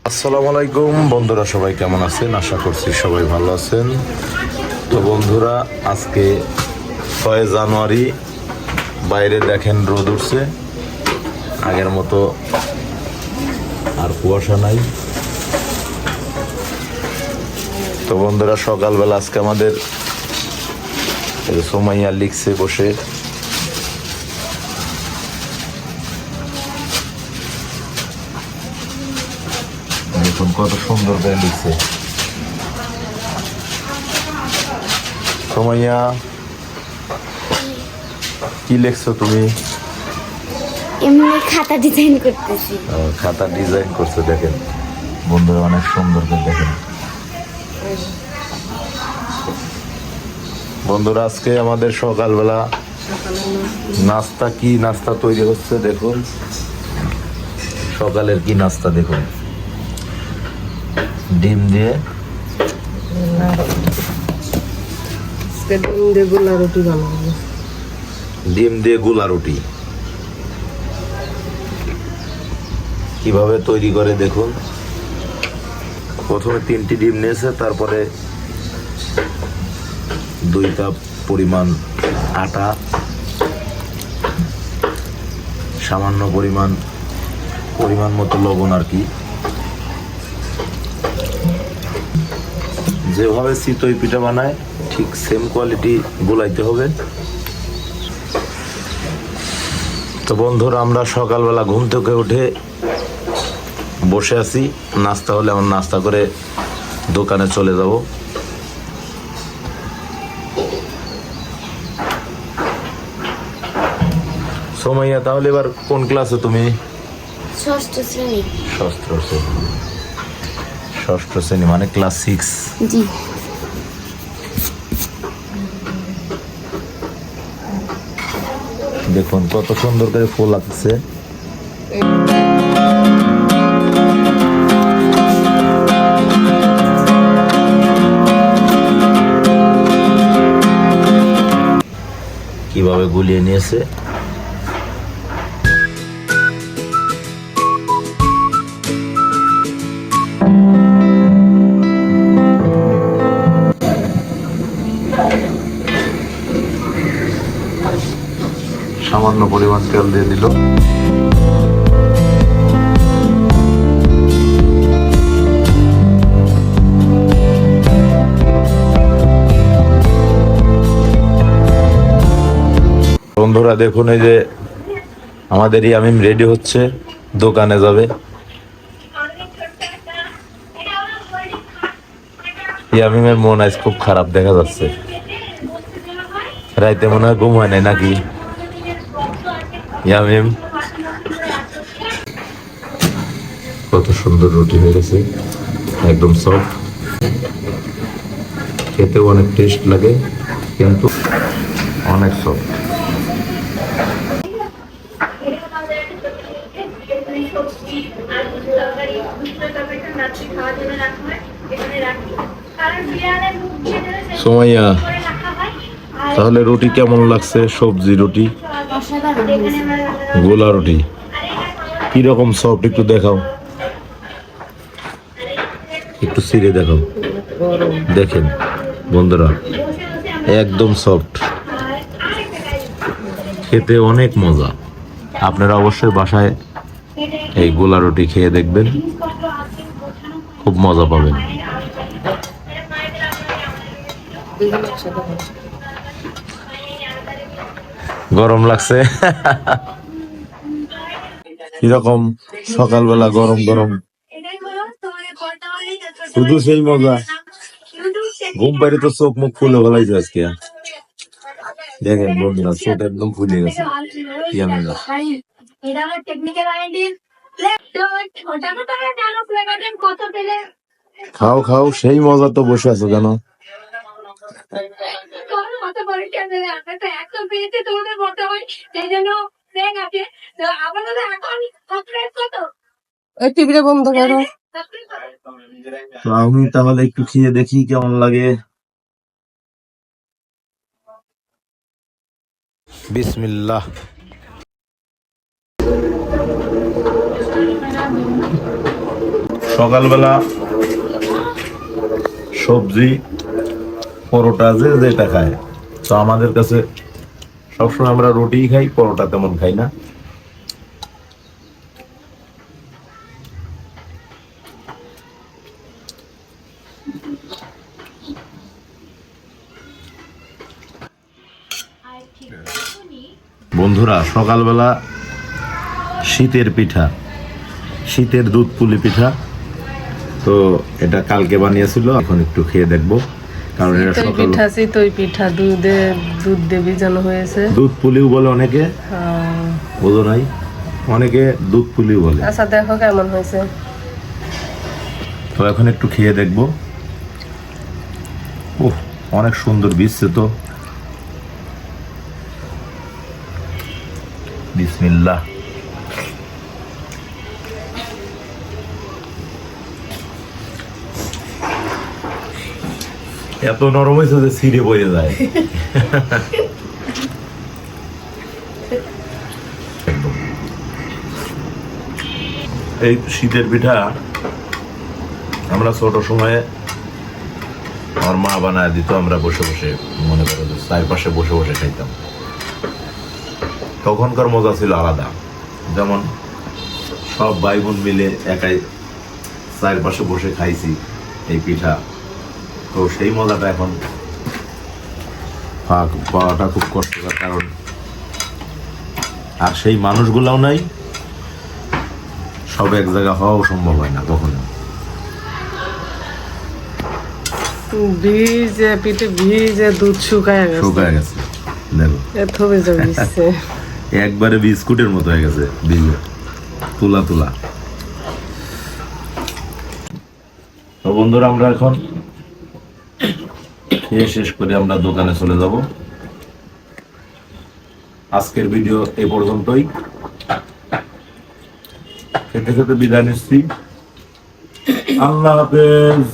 আসসালামু আলাইকুম বন্ধুরা, সবাই কেমন আছেন? আশা করছি সবাই ভালো আছেন। তো বন্ধুরা, আজকে 6 জানুয়ারি, বাইরে দেখেন রোদ উঠছে, আগের মতো আর কুয়াশা নাই। তো বন্ধুরা, সকালবেলা আজকে আমাদের সোমাইয়া লিখছে বসে, দেখুন কত সুন্দর করে লিখছে। সোমাইয়া, কি লিখছো তুমি? এমনি খাতা ডিজাইন করতেছি। খাতা ডিজাইন করছে, দেখেন বন্ধুরা, অনেক সুন্দর করে দেখেন। বন্ধুরা, আজকে আমাদের সকালবেলা নাস্তা, কি নাস্তা তৈরি হচ্ছে দেখুন। সকালের কি নাস্তা দেখুন, ডিম দিয়ে গোলা রুটি বানাবো। ডিম দিয়ে গোলা রুটি কিভাবে তৈরি করে দেখুন। প্রথমে 3টি ডিম নিয়েছে, তারপরে 2 কাপ পরিমাণ আটা, সামান্য পরিমাণ মতো লবণ আর কি। যেভাবে চিতই পিঠা বানায় ঠিক সেম কোয়ালিটি গোলাইতে হবে। তো বন্ধুরা, আমরা সকালবেলা ঘুম থেকে উঠে বসে আছি, নাস্তা হলে আমরা নাস্তা করে দোকানে চলে যাব। সোমাইয়া, তাহলে এবার কোন ক্লাসে তুমি? ষষ্ঠ শ্রেণী। ষষ্ঠ শ্রেণী মানে ক্লাস 6। জি। দেখুন কত সুন্দর করে ফুল আসছে। কিভাবে গুলিয়ে নিয়েছে। সামান্য পরিমাণ তেল দিয়ে দিল। বন্ধুরা দেখুন, এই যে আমাদের ইয়ামিম রেডি হচ্ছে, দোকানে যাবে। ইয়ামিমের মন আজ খুব খারাপ দেখা যাচ্ছে, রাইতে মনে হয় ঘুম হয় নাই নাকি? ইয়ামিম, কত সুন্দর রুটি হয়ে গেছে, একদম সফট, খেতেও অনেক টেস্ট লাগে, কিন্তু অনেক সফট। সোমাইয়া, তাহলে রুটি কেমন লাগছে? সবজি রুটি, গোলা রুটি কিরকম সফট, একটু দেখাও, একটু ছিঁড়ে দেখাও। দেখেন বন্ধুরা, একদম সফট, খেতে অনেক মজা। আপনারা অবশ্যই বাসায় এই গোলা রুটি খেয়ে দেখবেন, খুব মজা পাবেন। গরম লাগছে কিরকম? সকালবেলা গরম গরম, শুধু সেই মজা। ঘুম পাইলে তো চোখ মুখ ফুলে গলাইছে আজকে। দেখেন বন্ধুরা, চোখ একদম ফুলে গেছে। খাও খাও, সেই মজা তো। বসে আছো কেন? টিভিটা বন্ধ করো। তো আমি তাহলে একটু খেয়ে দেখি কেমন লাগে। বিসমিল্লাহ। সকালবেলা সবজি পরোটা যে যেটা খায়, তো আমাদের কাছে সবসময় আমরা রুটিই খাই, পরোটা তেমন খাই না। বন্ধুরা, সকালবেলা শীতের পিঠা, শীতের দুধ পুলি পিঠা, তো এটা কালকে বানিয়েছিল, এখন একটু খেয়ে দেখবো। কারণ এটা চিতই সকাল পিঠা চিতই পিঠা দুধ দিয়ে ভিজানো হয়েছে। দুধ পুলিও বলে অনেকে, হ্যাঁ। বোঝো নাই, অনেকে দুধ পুলিও বলে। আচ্ছা দেখো কেমন হয়েছে। তো এখন একটু খেয়ে দেখবো। ওহ, অনেক সুন্দর ভিজছে তো। বিসমিল্লাহ। এত নরম হয়েছে যে ছিঁড়ে বয়ে যায়। এই শীতের পিঠা আমরা ছোট সময়ে আমার মা বানায় দিত, আমরা বসে বসে, মনে করো যে চারপাশে বসে বসে খাইতাম। তখনকার মজা ছিল আলাদা। যেমন সব ভাই বোন মিলে একাই চারপাশে বসে খাইছি এই পিঠা, তো সেই মজাটা এখন পাওয়াটা খুব কষ্টকর। কারণ আর সেই মানুষগুলাও নাই, সব এক জায়গা হওয়াও সম্ভব হয় না কখনো। ভিজে পিঠে ভিজে দুধ শুকায় গেছে। শুকায় গেছে, দেখো এত ভিজে ভিজছে। একবারে বিস্কুটের মতো হয়ে গেছে, ভিজে তুলা তুলা। তো বন্ধুরা, আমরা এখন খেয়ে শেষ করে আমরা দোকানে চলে যাব। আজকের ভিডিও এ পর্যন্তই। খেতে খেতে বিদায় নিচ্ছি। আল্লাহ হাফেজ।